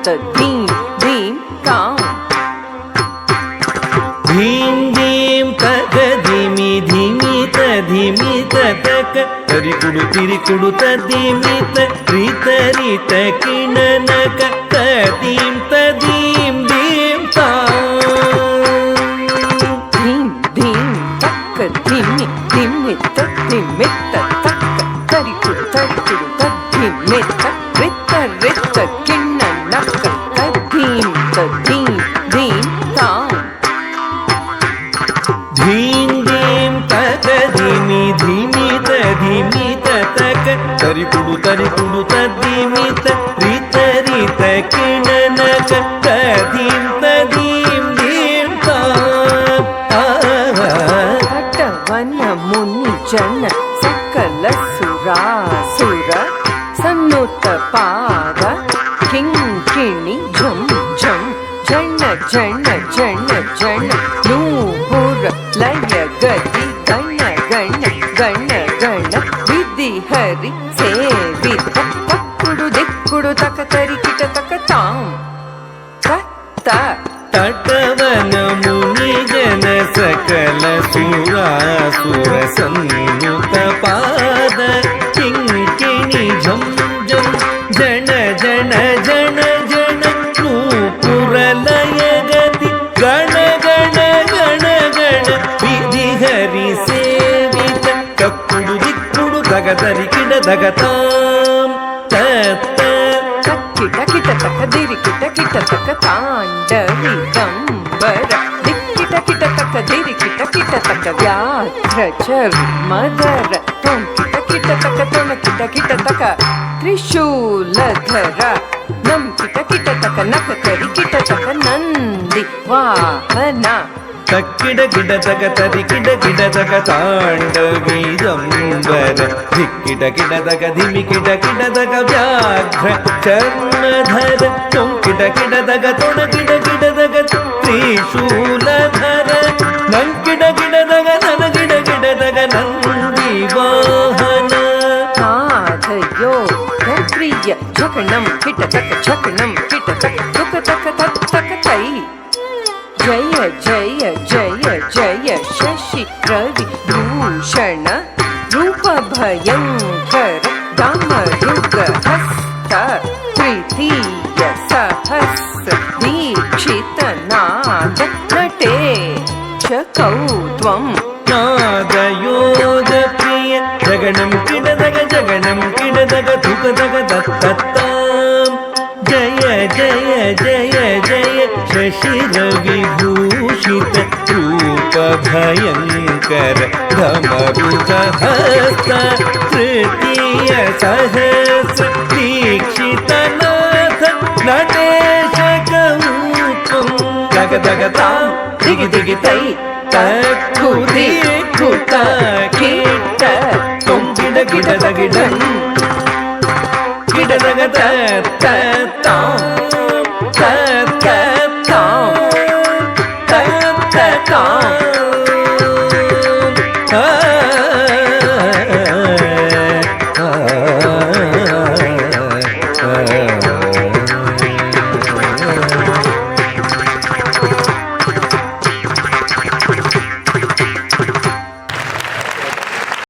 धीं धीं तां धीं धीं तक धिमि धिमि तधिमि तक तरिकुडु तिरिकुडु तधिमि तरित रित किणनक तदीं तदीं दीं तां धीं धीं तक धिमि धिमि तधिमि तक तरिकुडु तरिकुडु तधिमि तरित रित किणनक तदीं तदीं दीं तां धीं धीं तक धिमि धिमि तधिमि तक तरिकुडु तरिकुडु तधिमि तरित रित किणनक तदीं तदीं दीं तां तटवन मुनि जन सकल सुरासुर सन्नुत पाद किंकिणी झम झम जन जन जन जन नूपुर लय गति गण गण गण गण विधि हरि सेवित तक्कुडु दिक्कुडु तक तरिकिट तक तां तटवन मुनि जन सकल सुरासुर सन्नुत पाद किंकिणी झम झम जन जन जन जन नूपुर लय गति गण गण गण गण विधि हरि सेवित तक्कुडु दिक्कुडु दग तरिकिड दग तां किट किट तक दिरि किट किट तक तांडवी दंबर दिक्किट किट तक दिरि किट किट तक व्याघ्र चर्मधर त्वं किट किट तक त्वं किट किट तक त्रिशूलधर नं किट किट तक नक करि किट तक नंदि वाहना तक्किड किड तक तरिकिड किड तक तांडवी दंबर धिक्किड किड तक धिमि किड किड तक व्याघ्र चर्मधर त्वं किड किड तक त्वं किड किड तक त्रिशूलधर नं किड किड तक नन किड किड तक नंदि वाहन नाथयोग प्रिय झकणं किट तक झकणं किट तक तुक तक तक तक तै जय जय जय जय शशि रवि भूषण रूप भयंकर दामरुग हस्त तृतीय सहस्र दीक्षित नाद नटे चकौत्वं नादयोग प्रिय जगणं किडदग तुक दग दत्तां जय जय जय जय शशि रवि भूषित रूप भयंकर धमरुग हस्त तृतीय सहस्र दीक्षित नाथ नटेश कौतुं दग दग तां दिगि दिगि तै तत्कुदि कुत किट तुं किड किड दगिडं किड दग तत्